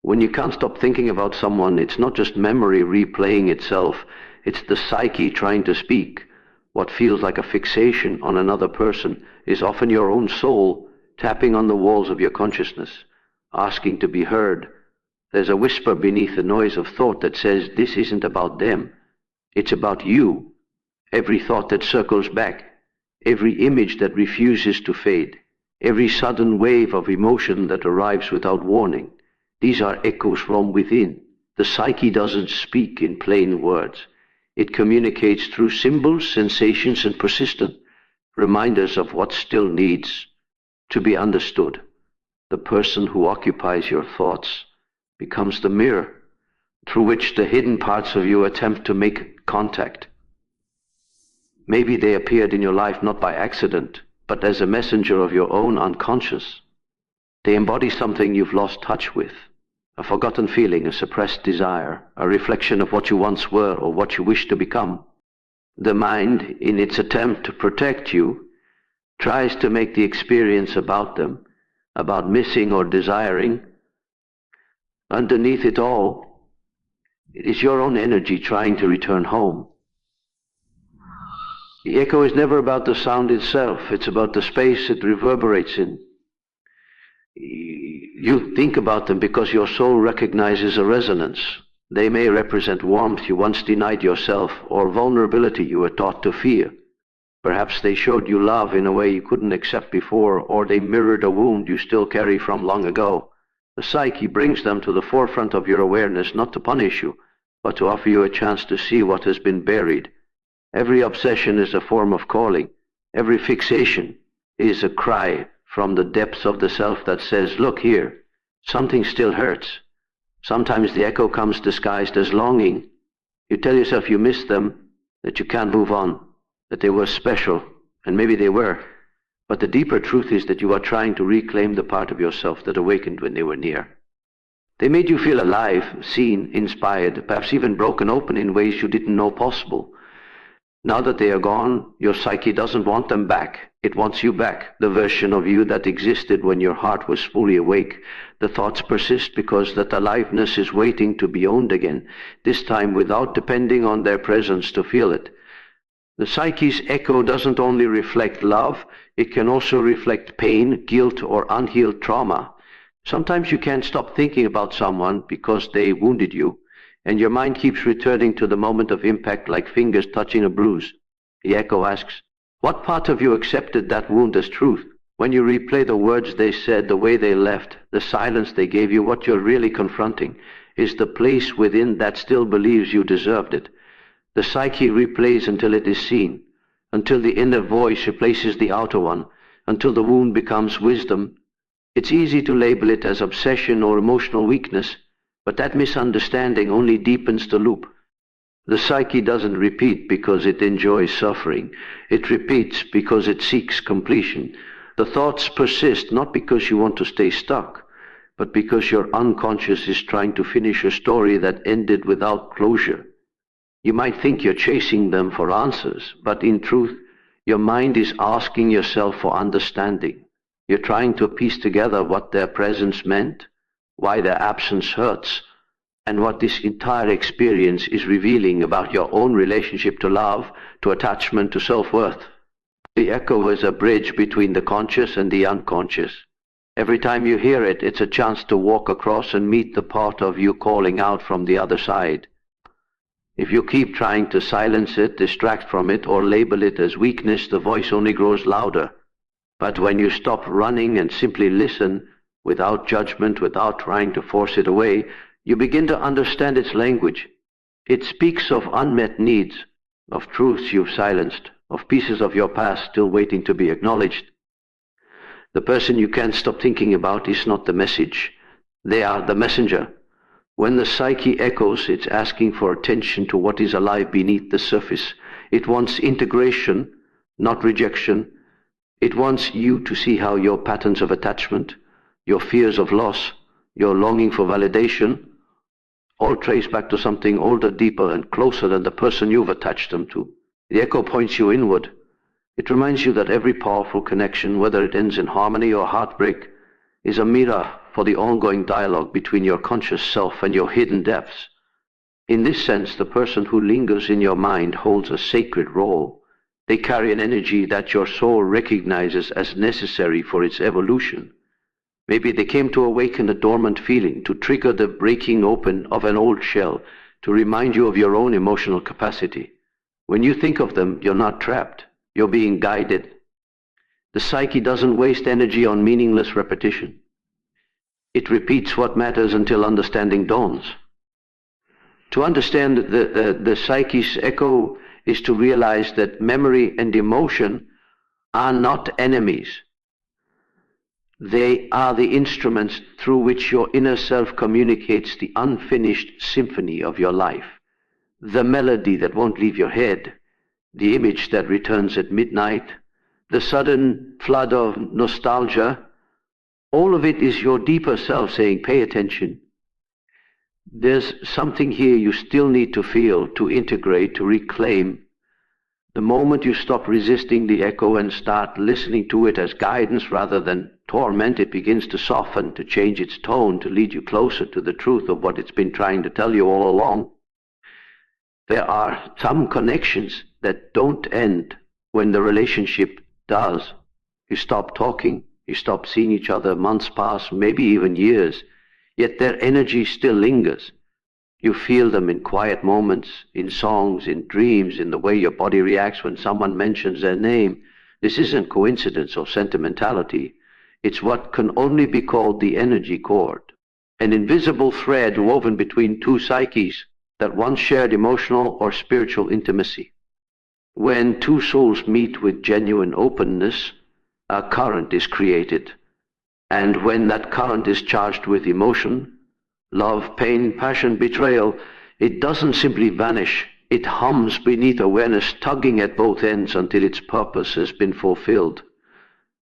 When you can't stop thinking about someone, it's not just memory replaying itself, it's the psyche trying to speak. What feels like a fixation on another person is often your own soul tapping on the walls of your consciousness, asking to be heard. There's a whisper beneath the noise of thought that says, this isn't about them, it's about you. Every thought that circles back, every image that refuses to fade, every sudden wave of emotion that arrives without warning. These are echoes from within. The psyche doesn't speak in plain words. It communicates through symbols, sensations, and persistent reminders of what still needs to be understood. The person who occupies your thoughts becomes the mirror through which the hidden parts of you attempt to make contact. Maybe they appeared in your life not by accident, but as a messenger of your own unconscious. They embody something you've lost touch with, a forgotten feeling, a suppressed desire, a reflection of what you once were or what you wish to become. The mind, in its attempt to protect you, tries to make the experience about them, about missing or desiring. Underneath it all, it is your own energy trying to return home. The echo is never about the sound itself, it's about the space it reverberates in. You think about them because your soul recognizes a resonance. They may represent warmth you once denied yourself, or vulnerability you were taught to fear. Perhaps they showed you love in a way you couldn't accept before, or they mirrored a wound you still carry from long ago. The psyche brings them to the forefront of your awareness, not to punish you, but to offer you a chance to see what has been buried. Every obsession is a form of calling. Every fixation is a cry from the depths of the self that says, look here, something still hurts. Sometimes the echo comes disguised as longing. You tell yourself you miss them, that you can't move on, that they were special, and maybe they were. But the deeper truth is that you are trying to reclaim the part of yourself that awakened when they were near. They made you feel alive, seen, inspired, perhaps even broken open in ways you didn't know possible. Now that they are gone, your psyche doesn't want them back. It wants you back, the version of you that existed when your heart was fully awake. The thoughts persist because that aliveness is waiting to be owned again, this time without depending on their presence to feel it. The psyche's echo doesn't only reflect love, it can also reflect pain, guilt, or unhealed trauma. Sometimes you can't stop thinking about someone because they wounded you, and your mind keeps returning to the moment of impact like fingers touching a bruise. The echo asks, what part of you accepted that wound as truth? When you replay the words they said, the way they left, the silence they gave you, what you're really confronting is the place within that still believes you deserved it. The psyche replays until it is seen, until the inner voice replaces the outer one, until the wound becomes wisdom. It's easy to label it as obsession or emotional weakness, but that misunderstanding only deepens the loop. The psyche doesn't repeat because it enjoys suffering. It repeats because it seeks completion. The thoughts persist not because you want to stay stuck, but because your unconscious is trying to finish a story that ended without closure. You might think you're chasing them for answers, but in truth, your mind is asking yourself for understanding. You're trying to piece together what their presence meant, why their absence hurts, and what this entire experience is revealing about your own relationship to love, to attachment, to self-worth. The echo is a bridge between the conscious and the unconscious. Every time you hear it, it's a chance to walk across and meet the part of you calling out from the other side. If you keep trying to silence it, distract from it, or label it as weakness, the voice only grows louder. But when you stop running and simply listen, without judgment, without trying to force it away, you begin to understand its language. It speaks of unmet needs, of truths you've silenced, of pieces of your past still waiting to be acknowledged. The person you can't stop thinking about is not the message. They are the messenger. When the psyche echoes, it's asking for attention to what is alive beneath the surface. It wants integration, not rejection. It wants you to see how your patterns of attachment, your fears of loss, your longing for validation, all trace back to something older, deeper, and closer than the person you've attached them to. The echo points you inward. It reminds you that every powerful connection, whether it ends in harmony or heartbreak, is a mirror for the ongoing dialogue between your conscious self and your hidden depths. In this sense, the person who lingers in your mind holds a sacred role. They carry an energy that your soul recognizes as necessary for its evolution. Maybe they came to awaken a dormant feeling, to trigger the breaking open of an old shell, to remind you of your own emotional capacity. When you think of them, you're not trapped. You're being guided. The psyche doesn't waste energy on meaningless repetition. It repeats what matters until understanding dawns. To understand the psyche's echo is to realize that memory and emotion are not enemies. They are the instruments through which your inner self communicates the unfinished symphony of your life, the melody that won't leave your head, the image that returns at midnight, the sudden flood of nostalgia. All of it is your deeper self saying, pay attention. There's something here you still need to feel, to integrate, to reclaim. The moment you stop resisting the echo and start listening to it as guidance rather than torment, it begins to soften, to change its tone, to lead you closer to the truth of what it's been trying to tell you all along. There are some connections that don't end when the relationship does. You stop talking, you stop seeing each other, months pass, maybe even years, yet their energy still lingers. You feel them in quiet moments, in songs, in dreams, in the way your body reacts when someone mentions their name. This isn't coincidence or sentimentality. It's what can only be called the energy cord, an invisible thread woven between two psyches that once shared emotional or spiritual intimacy. When two souls meet with genuine openness, a current is created. And when that current is charged with emotion, love, pain, passion, betrayal, it doesn't simply vanish. It hums beneath awareness, tugging at both ends until its purpose has been fulfilled.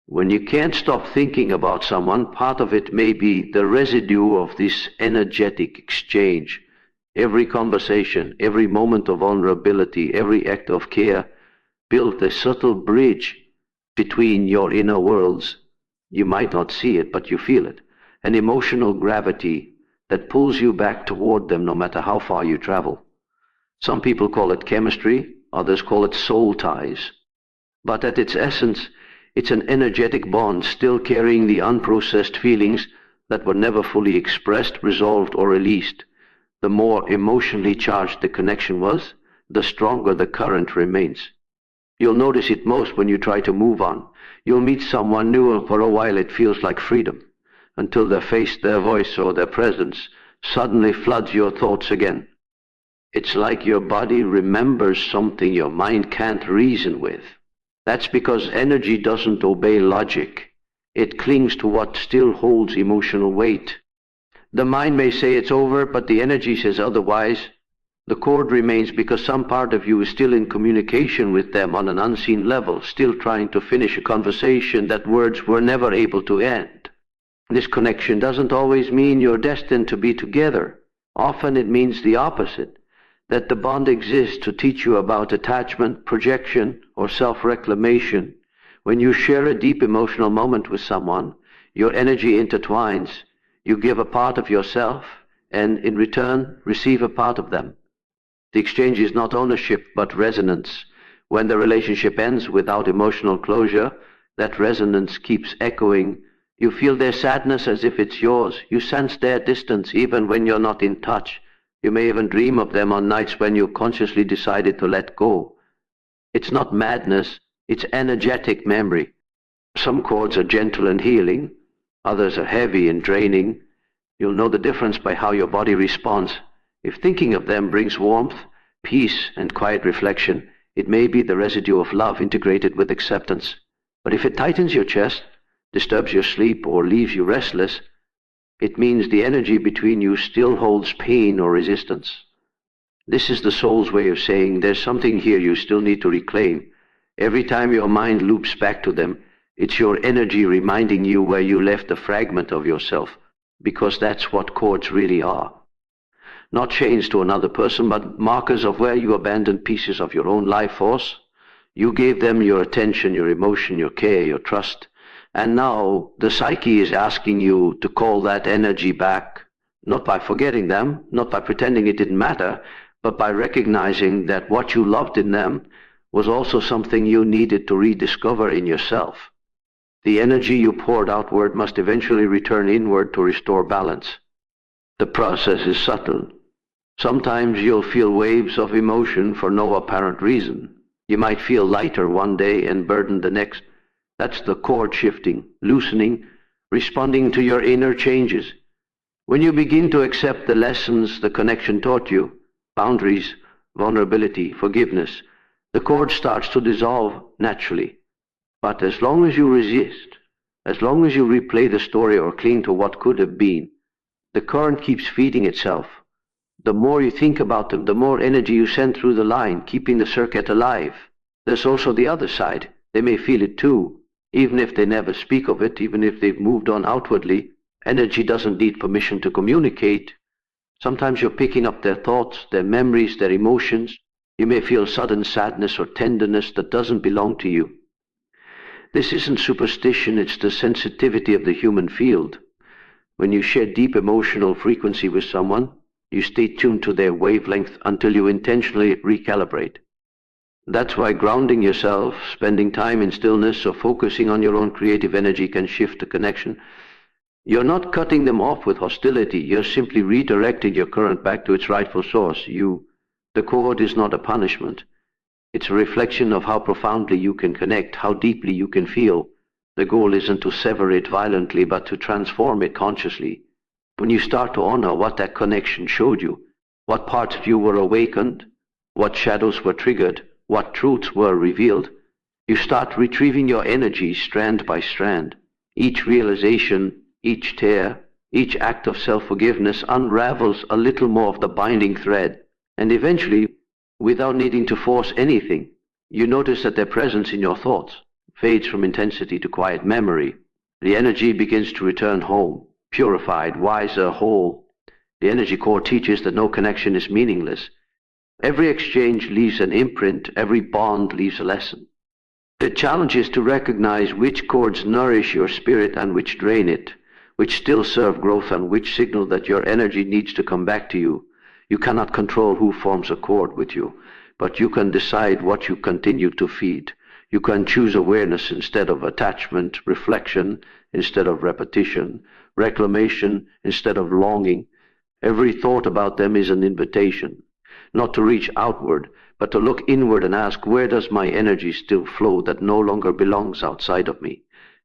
When you can't stop thinking about someone, part of it may be the residue of this energetic exchange. Every conversation, every moment of vulnerability, every act of care built a subtle bridge between your inner worlds. You might not see it, but you feel it. An emotional gravity that pulls you back toward them no matter how far you travel. Some people call it chemistry, others call it soul ties. But at its essence, it's an energetic bond still carrying the unprocessed feelings that were never fully expressed, resolved, or released. The more emotionally charged the connection was, the stronger the current remains. You'll notice it most when you try to move on. You'll meet someone new and for a while it feels like freedom, until their face, their voice, or their presence suddenly floods your thoughts again. It's like your body remembers something your mind can't reason with. That's because energy doesn't obey logic. It clings to what still holds emotional weight. The mind may say it's over, but the energy says otherwise. The cord remains because some part of you is still in communication with them on an unseen level, still trying to finish a conversation that words were never able to end. This connection doesn't always mean you're destined to be together. Often it means the opposite, that the bond exists to teach you about attachment, projection, or self-reclamation. When you share a deep emotional moment with someone, your energy intertwines. You give a part of yourself, and in return, receive a part of them. The exchange is not ownership, but resonance. When the relationship ends without emotional closure, that resonance keeps echoing. You feel their sadness as if it's yours. You sense their distance even when you're not in touch. You may even dream of them on nights when you consciously decided to let go. It's not madness, it's energetic memory. Some chords are gentle and healing, others are heavy and draining. You'll know the difference by how your body responds. If thinking of them brings warmth, peace, and quiet reflection, it may be the residue of love integrated with acceptance. But if it tightens your chest, disturbs your sleep, or leaves you restless, it means the energy between you still holds pain or resistance. This is the soul's way of saying there's something here you still need to reclaim. Every time your mind loops back to them, it's your energy reminding you where you left a fragment of yourself, because that's what chords really are. Not chains to another person, but markers of where you abandoned pieces of your own life force. You gave them your attention, your emotion, your care, your trust, And now the psyche is asking you to call that energy back, not by forgetting them, not by pretending it didn't matter, but by recognizing that what you loved in them was also something you needed to rediscover in yourself. The energy you poured outward must eventually return inward to restore balance. The process is subtle. Sometimes you'll feel waves of emotion for no apparent reason. You might feel lighter one day and burdened the next. That's the cord shifting, loosening, responding to your inner changes. When you begin to accept the lessons the connection taught you, boundaries, vulnerability, forgiveness, the cord starts to dissolve naturally. But as long as you resist, as long as you replay the story or cling to what could have been, the current keeps feeding itself. The more you think about them, the more energy you send through the line, keeping the circuit alive. There's also the other side. They may feel it too, even if they never speak of it, even if they've moved on outwardly. Energy doesn't need permission to communicate. Sometimes you're picking up their thoughts, their memories, their emotions. You may feel sudden sadness or tenderness that doesn't belong to you. This isn't superstition, it's the sensitivity of the human field. When you share deep emotional frequency with someone, you stay tuned to their wavelength until you intentionally recalibrate. That's why grounding yourself, spending time in stillness, or focusing on your own creative energy can shift the connection. You're not cutting them off with hostility, you're simply redirecting your current back to its rightful source. The cord is not a punishment. It's a reflection of how profoundly you can connect, how deeply you can feel. The goal isn't to sever it violently, but to transform it consciously. When you start to honor what that connection showed you, what parts of you were awakened, what shadows were triggered, what truths were revealed, you start retrieving your energy strand by strand. Each realization, each tear, each act of self-forgiveness unravels a little more of the binding thread. And eventually, without needing to force anything, you notice that their presence in your thoughts fades from intensity to quiet memory. The energy begins to return home, purified, wiser, whole. The energy core teaches that no connection is meaningless. Every exchange leaves an imprint, every bond leaves a lesson. The challenge is to recognize which cords nourish your spirit and which drain it, which still serve growth and which signal that your energy needs to come back to you. You cannot control who forms a cord with you, but you can decide what you continue to feed. You can choose awareness instead of attachment, reflection instead of repetition, reclamation instead of longing. Every thought about them is an invitation, not to reach outward, but to look inward and ask, where does my energy still flow that no longer belongs outside of me?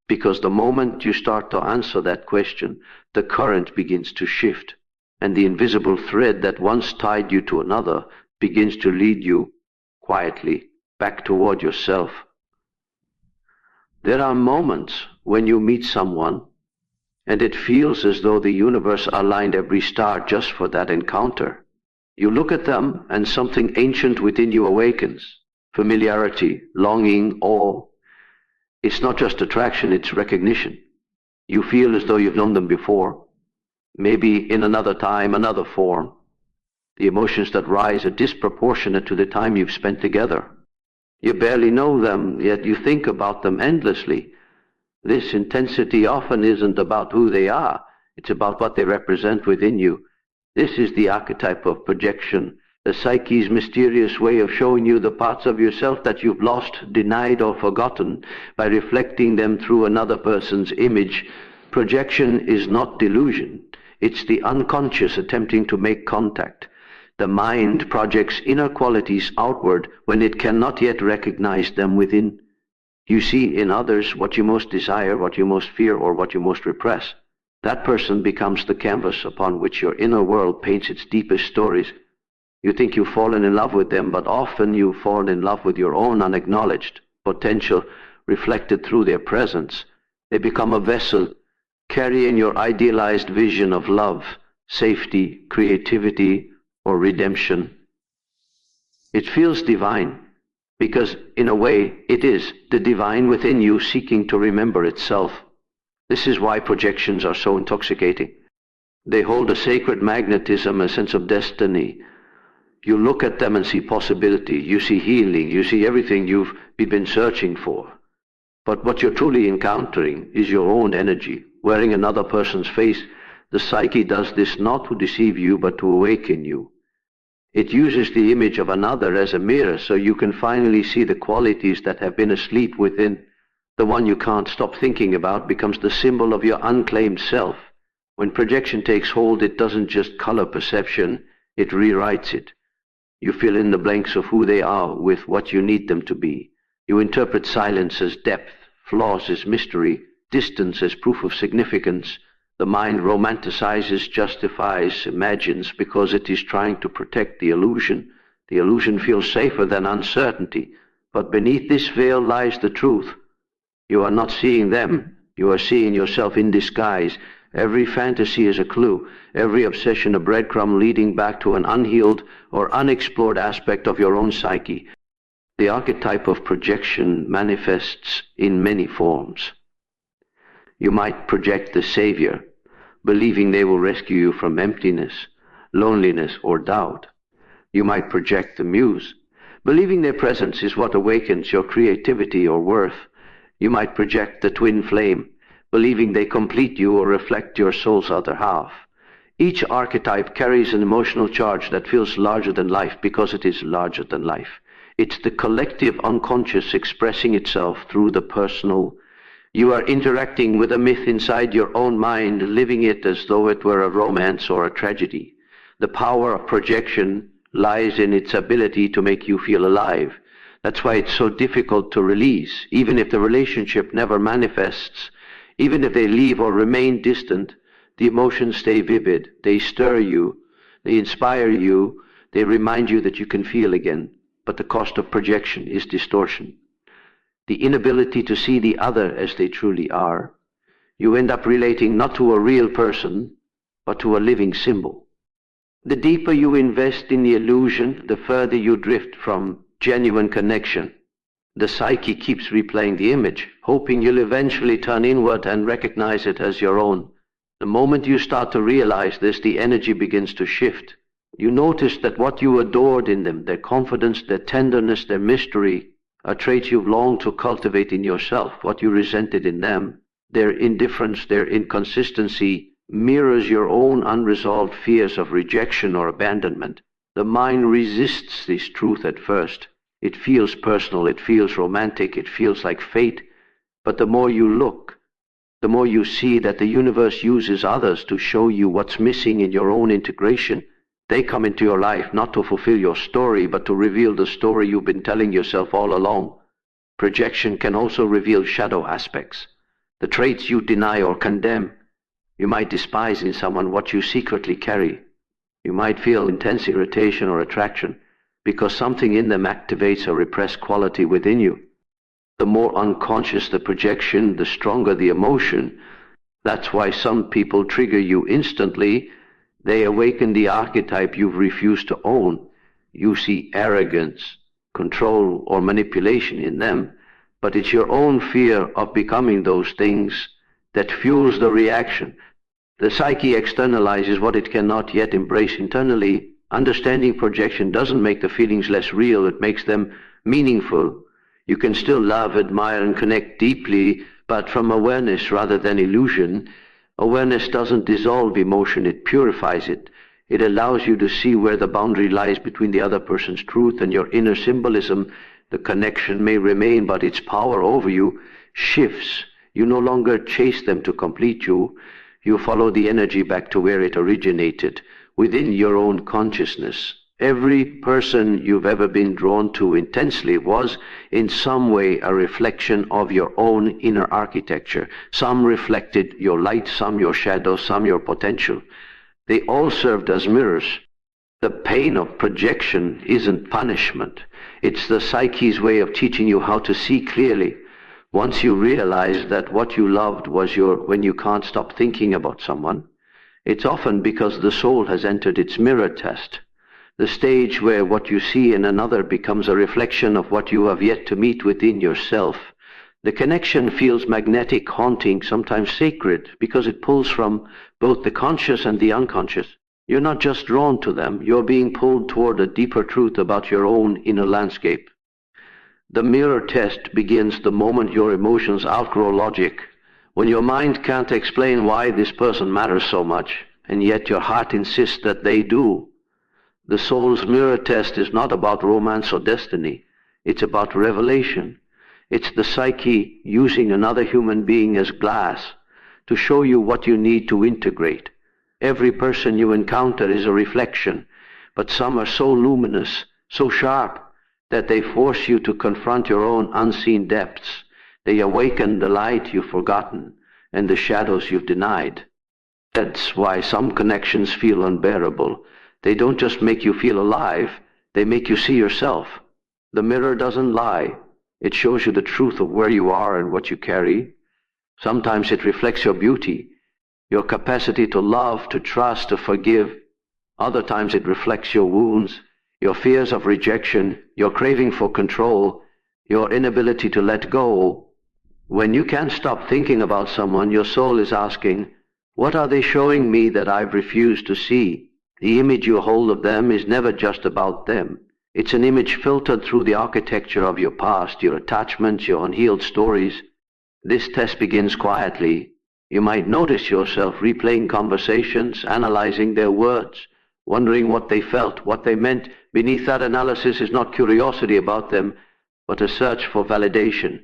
Because the moment you start to answer that question, the current begins to shift, and the invisible thread that once tied you to another begins to lead you quietly back toward yourself. There are moments when you meet someone, and it feels as though the universe aligned every star just for that encounter. You look at them, and something ancient within you awakens. Familiarity, longing, awe. It's not just attraction, it's recognition. You feel as though you've known them before, maybe in another time, another form. The emotions that rise are disproportionate to the time you've spent together. You barely know them, yet you think about them endlessly. This intensity often isn't about who they are, it's about what they represent within you. This is the archetype of projection, the psyche's mysterious way of showing you the parts of yourself that you've lost, denied, or forgotten by reflecting them through another person's image. Projection is not delusion. It's the unconscious attempting to make contact. The mind projects inner qualities outward when it cannot yet recognize them within. You see in others what you most desire, what you most fear, or what you most repress. That person becomes the canvas upon which your inner world paints its deepest stories. You think you've fallen in love with them, but often you've fallen in love with your own unacknowledged potential reflected through their presence. They become a vessel carrying your idealized vision of love, safety, creativity, or redemption. It feels divine, because in a way it is the divine within you seeking to remember itself. This is why projections are so intoxicating. They hold a sacred magnetism, a sense of destiny. You look at them and see possibility, you see healing, you see everything you've been searching for. But what you're truly encountering is your own energy, wearing another person's face. The psyche does this not to deceive you, but to awaken you. It uses the image of another as a mirror so you can finally see the qualities that have been asleep within. The one you can't stop thinking about becomes the symbol of your unclaimed self. When projection takes hold, it doesn't just color perception, it rewrites it. You fill in the blanks of who they are with what you need them to be. You interpret silence as depth, flaws as mystery, distance as proof of significance. The mind romanticizes, justifies, imagines because it is trying to protect the illusion. The illusion feels safer than uncertainty. But beneath this veil lies the truth. You are not seeing them. You are seeing yourself in disguise. Every fantasy is a clue. Every obsession a breadcrumb leading back to an unhealed or unexplored aspect of your own psyche. The archetype of projection manifests in many forms. You might project the Savior, believing they will rescue you from emptiness, loneliness, or doubt. You might project the Muse, believing their presence is what awakens your creativity or worth. You might project the twin flame, believing they complete you or reflect your soul's other half. Each archetype carries an emotional charge that feels larger than life because it is larger than life. It's the collective unconscious expressing itself through the personal. You are interacting with a myth inside your own mind, living it as though it were a romance or a tragedy. The power of projection lies in its ability to make you feel alive. That's why it's so difficult to release, even if the relationship never manifests. Even if they leave or remain distant, the emotions stay vivid. They stir you, they inspire you, they remind you that you can feel again. But the cost of projection is distortion. The inability to see the other as they truly are. You end up relating not to a real person, but to a living symbol. The deeper you invest in the illusion, the further you drift from genuine connection. The psyche keeps replaying the image, hoping you'll eventually turn inward and recognize it as your own. The moment you start to realize this, the energy begins to shift. You notice that what you adored in them, their confidence, their tenderness, their mystery, are traits you've longed to cultivate in yourself. What you resented in them, their indifference, their inconsistency, mirrors your own unresolved fears of rejection or abandonment. The mind resists this truth at first. It feels personal, it feels romantic, it feels like fate. But the more you look, the more you see that the universe uses others to show you what's missing in your own integration. They come into your life not to fulfill your story, but to reveal the story you've been telling yourself all along. Projection can also reveal shadow aspects, the traits you deny or condemn. You might despise in someone what you secretly carry. You might feel intense irritation or attraction because something in them activates a repressed quality within you. The more unconscious the projection, the stronger the emotion. That's why some people trigger you instantly. They awaken the archetype you've refused to own. You see arrogance, control, or manipulation in them, but it's your own fear of becoming those things that fuels the reaction. The psyche externalizes what it cannot yet embrace internally. Understanding projection doesn't make the feelings less real, it makes them meaningful. You can still love, admire, and connect deeply, but from awareness rather than illusion. Awareness doesn't dissolve emotion, it purifies it. It allows you to see where the boundary lies between the other person's truth and your inner symbolism. The connection may remain, but its power over you shifts. You no longer chase them to complete you. You follow the energy back to where it originated, within your own consciousness. Every person you've ever been drawn to intensely was in some way a reflection of your own inner architecture. Some reflected your light, some your shadow, some your potential. They all served as mirrors. The pain of projection isn't punishment. It's the psyche's way of teaching you how to see clearly. Once you realize that what you loved was when you can't stop thinking about someone, it's often because the soul has entered its mirror test. The stage where what you see in another becomes a reflection of what you have yet to meet within yourself. The connection feels magnetic, haunting, sometimes sacred, because it pulls from both the conscious and the unconscious. You're not just drawn to them, you're being pulled toward a deeper truth about your own inner landscape. The mirror test begins the moment your emotions outgrow logic, when your mind can't explain why this person matters so much, and yet your heart insists that they do. The soul's mirror test is not about romance or destiny. It's about revelation. It's the psyche using another human being as glass to show you what you need to integrate. Every person you encounter is a reflection, but some are so luminous, so sharp, that they force you to confront your own unseen depths. They awaken the light you've forgotten and the shadows you've denied. That's why some connections feel unbearable. They don't just make you feel alive, they make you see yourself. The mirror doesn't lie. It shows you the truth of where you are and what you carry. Sometimes it reflects your beauty, your capacity to love, to trust, to forgive. Other times it reflects your wounds, your fears of rejection, your craving for control, your inability to let go. When you can't stop thinking about someone, your soul is asking, what are they showing me that I've refused to see? The image you hold of them is never just about them. It's an image filtered through the architecture of your past, your attachments, your unhealed stories. This test begins quietly. You might notice yourself replaying conversations, analyzing their words, wondering what they felt, what they meant. Beneath that analysis is not curiosity about them, but a search for validation,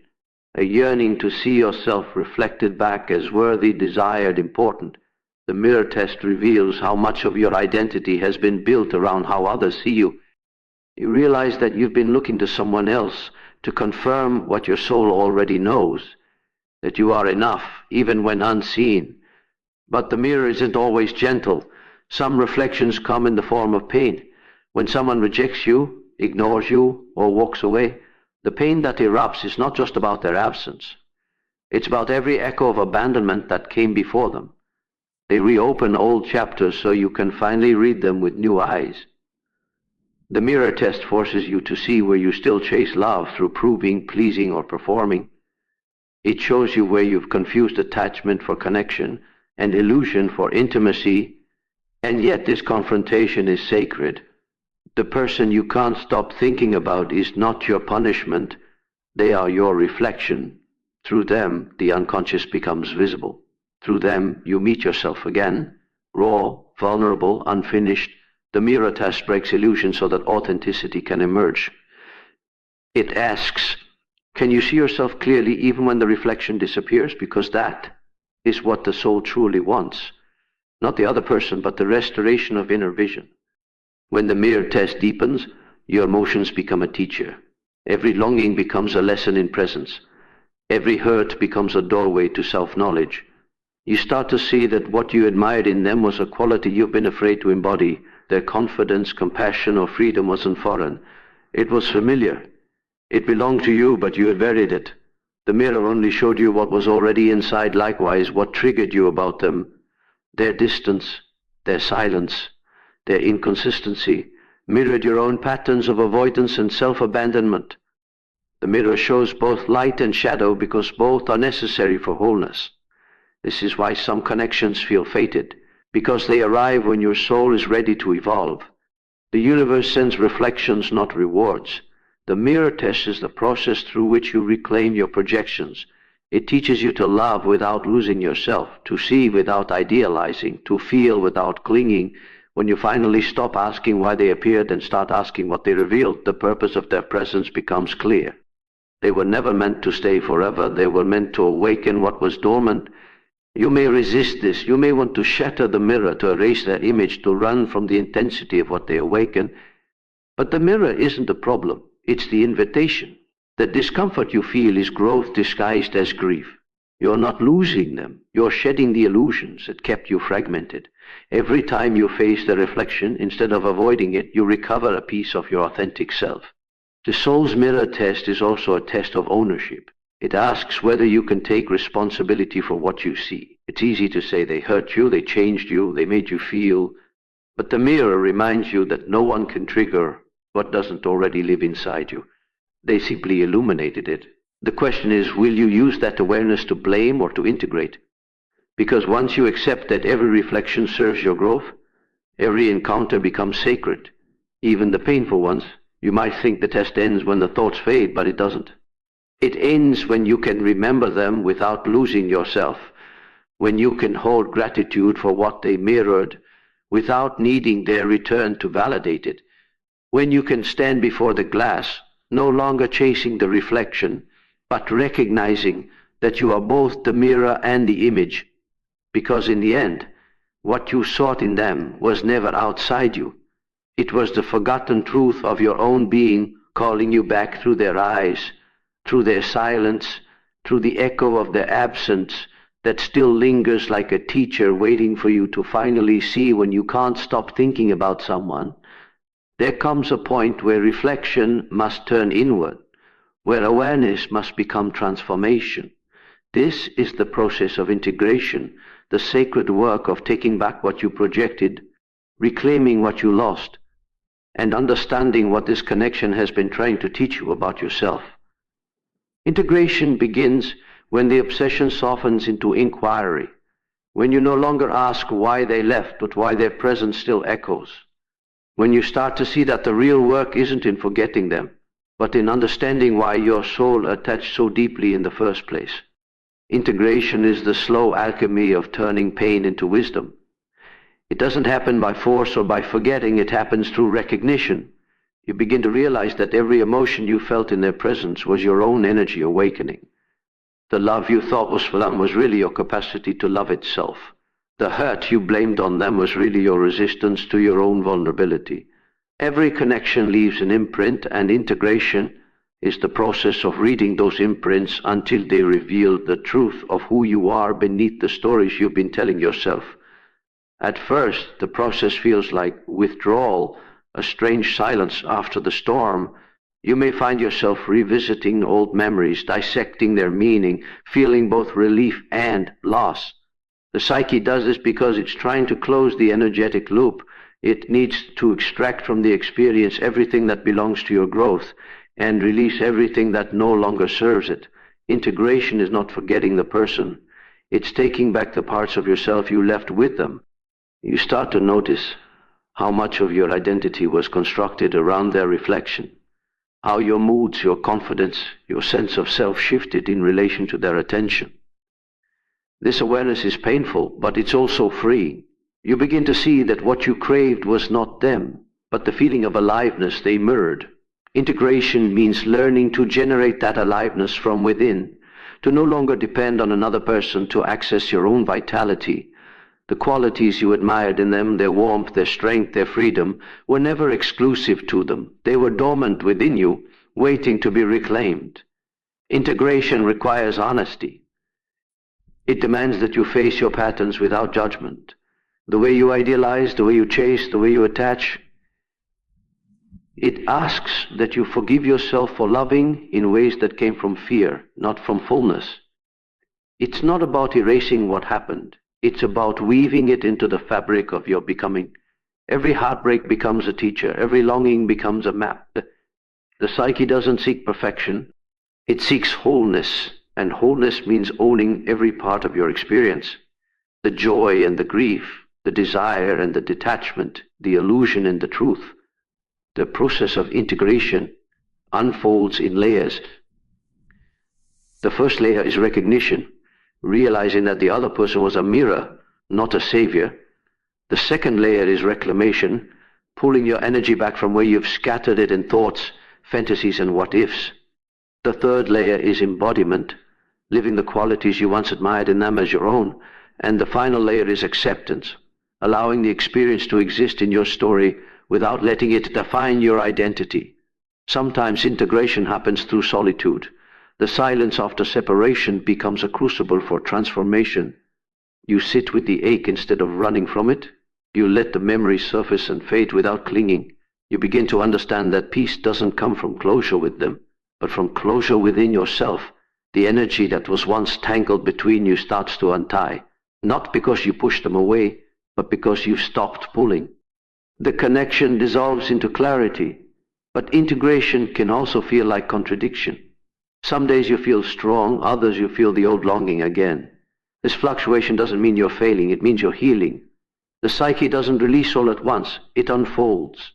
a yearning to see yourself reflected back as worthy, desired, important. The mirror test reveals how much of your identity has been built around how others see you. You realize that you've been looking to someone else to confirm what your soul already knows, that you are enough, even when unseen. But the mirror isn't always gentle. Some reflections come in the form of pain. When someone rejects you, ignores you, or walks away, the pain that erupts is not just about their absence. It's about every echo of abandonment that came before them. They reopen old chapters so you can finally read them with new eyes. The mirror test forces you to see where you still chase love through proving, pleasing, or performing. It shows you where you've confused attachment for connection and illusion for intimacy, and yet this confrontation is sacred. The person you can't stop thinking about is not your punishment. They are your reflection. Through them, the unconscious becomes visible. Through them, you meet yourself again, raw, vulnerable, unfinished. The mirror test breaks illusion so that authenticity can emerge. It asks, can you see yourself clearly even when the reflection disappears? Because that is what the soul truly wants. Not the other person, but the restoration of inner vision. When the mirror test deepens, your emotions become a teacher. Every longing becomes a lesson in presence. Every hurt becomes a doorway to self-knowledge. You start to see that what you admired in them was a quality you've been afraid to embody. Their confidence, compassion, or freedom wasn't foreign. It was familiar. It belonged to you, but you had buried it. The mirror only showed you what was already inside, likewise, what triggered you about them. Their distance, their silence, their inconsistency mirrored your own patterns of avoidance and self-abandonment. The mirror shows both light and shadow because both are necessary for wholeness. This is why some connections feel fated, because they arrive when your soul is ready to evolve. The universe sends reflections, not rewards. The mirror test is the process through which you reclaim your projections. It teaches you to love without losing yourself, to see without idealizing, to feel without clinging. When you finally stop asking why they appeared and start asking what they revealed, the purpose of their presence becomes clear. They were never meant to stay forever. They were meant to awaken what was dormant. You may resist this. You may want to shatter the mirror, to erase their image, to run from the intensity of what they awaken. But the mirror isn't the problem. It's the invitation. The discomfort you feel is growth disguised as grief. You're not losing them. You're shedding the illusions that kept you fragmented. Every time you face the reflection, instead of avoiding it, you recover a piece of your authentic self. The soul's mirror test is also a test of ownership. It asks whether you can take responsibility for what you see. It's easy to say they hurt you, they changed you, they made you feel. But the mirror reminds you that no one can trigger what doesn't already live inside you. They simply illuminated it. The question is, will you use that awareness to blame or to integrate? Because once you accept that every reflection serves your growth, every encounter becomes sacred, even the painful ones. You might think the test ends when the thoughts fade, but it doesn't. It ends when you can remember them without losing yourself, when you can hold gratitude for what they mirrored without needing their return to validate it, when you can stand before the glass, no longer chasing the reflection, but recognizing that you are both the mirror and the image, because in the end, what you sought in them was never outside you. It was the forgotten truth of your own being calling you back through their eyes, through their silence, through the echo of their absence that still lingers like a teacher waiting for you to finally see when you can't stop thinking about someone. There comes a point where reflection must turn inward, where awareness must become transformation. This is the process of integration, the sacred work of taking back what you projected, reclaiming what you lost, and understanding what this connection has been trying to teach you about yourself. Integration begins when the obsession softens into inquiry, when you no longer ask why they left, but why their presence still echoes, when you start to see that the real work isn't in forgetting them, but in understanding why your soul attached so deeply in the first place. Integration is the slow alchemy of turning pain into wisdom. It doesn't happen by force or by forgetting, it happens through recognition. You begin to realize that every emotion you felt in their presence was your own energy awakening. The love you thought was for them was really your capacity to love itself. The hurt you blamed on them was really your resistance to your own vulnerability. Every connection leaves an imprint, and integration is the process of reading those imprints until they reveal the truth of who you are beneath the stories you've been telling yourself. At first, the process feels like withdrawal, a strange silence after the storm. You may find yourself revisiting old memories, dissecting their meaning, feeling both relief and loss. The psyche does this because it's trying to close the energetic loop. It needs to extract from the experience everything that belongs to your growth and release everything that no longer serves it. Integration is not forgetting the person. It's taking back the parts of yourself you left with them. You start to notice how much of your identity was constructed around their reflection, how your moods, your confidence, your sense of self shifted in relation to their attention. This awareness is painful, but it's also freeing. You begin to see that what you craved was not them, but the feeling of aliveness they mirrored. Integration means learning to generate that aliveness from within, to no longer depend on another person to access your own vitality. The qualities you admired in them, their warmth, their strength, their freedom, were never exclusive to them. They were dormant within you, waiting to be reclaimed. Integration requires honesty. It demands that you face your patterns without judgment. The way you idealize, the way you chase, the way you attach. It asks that you forgive yourself for loving in ways that came from fear, not from fullness. It's not about erasing what happened. It's about weaving it into the fabric of your becoming. Every heartbreak becomes a teacher. Every longing becomes a map. The psyche doesn't seek perfection. It seeks wholeness, and wholeness means owning every part of your experience. The joy and the grief, the desire and the detachment, the illusion and the truth. The process of integration unfolds in layers. The first layer is recognition, realizing that the other person was a mirror, not a savior. The second layer is reclamation, pulling your energy back from where you've scattered it in thoughts, fantasies, and what-ifs. The third layer is embodiment, living the qualities you once admired in them as your own. And the final layer is acceptance, allowing the experience to exist in your story without letting it define your identity. Sometimes integration happens through solitude. The silence after separation becomes a crucible for transformation. You sit with the ache instead of running from it. You let the memory surface and fade without clinging. You begin to understand that peace doesn't come from closure with them, but from closure within yourself. The energy that was once tangled between you starts to untie, not because you pushed them away, but because you stopped pulling. The connection dissolves into clarity, but integration can also feel like contradiction. Some days you feel strong, others you feel the old longing again. This fluctuation doesn't mean you're failing, it means you're healing. The psyche doesn't release all at once, it unfolds.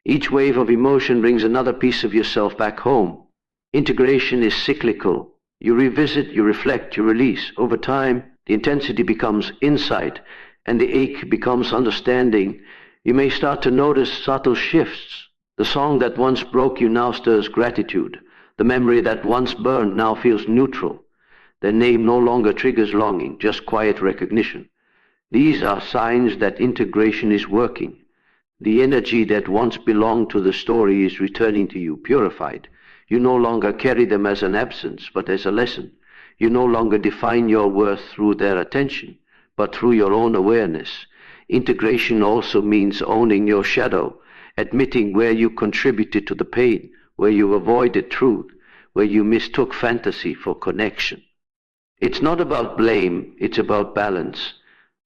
Each wave of emotion brings another piece of yourself back home. Integration is cyclical. You revisit, you reflect, you release. Over time, the intensity becomes insight, and the ache becomes understanding. You may start to notice subtle shifts. The song that once broke you now stirs gratitude. The memory that once burned now feels neutral. The name no longer triggers longing, just quiet recognition. These are signs that integration is working. The energy that once belonged to the story is returning to you, purified. You no longer carry them as an absence, but as a lesson. You no longer define your worth through their attention, but through your own awareness. Integration also means owning your shadow, admitting where you contributed to the pain, where you avoided truth, where you mistook fantasy for connection. It's not about blame, it's about balance.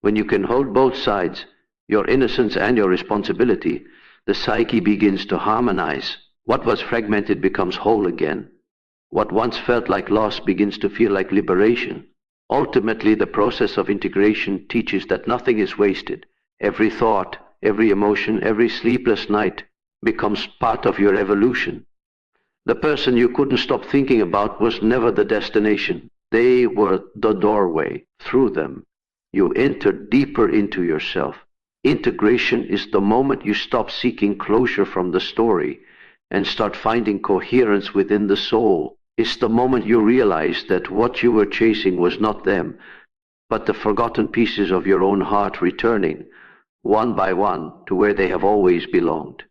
When you can hold both sides, your innocence and your responsibility, the psyche begins to harmonize. What was fragmented becomes whole again. What once felt like loss begins to feel like liberation. Ultimately, the process of integration teaches that nothing is wasted. Every thought, every emotion, every sleepless night becomes part of your evolution. The person you couldn't stop thinking about was never the destination. They were the doorway. Through them, you entered deeper into yourself. Integration is the moment you stop seeking closure from the story and start finding coherence within the soul. It's the moment you realize that what you were chasing was not them, but the forgotten pieces of your own heart returning, one by one, to where they have always belonged.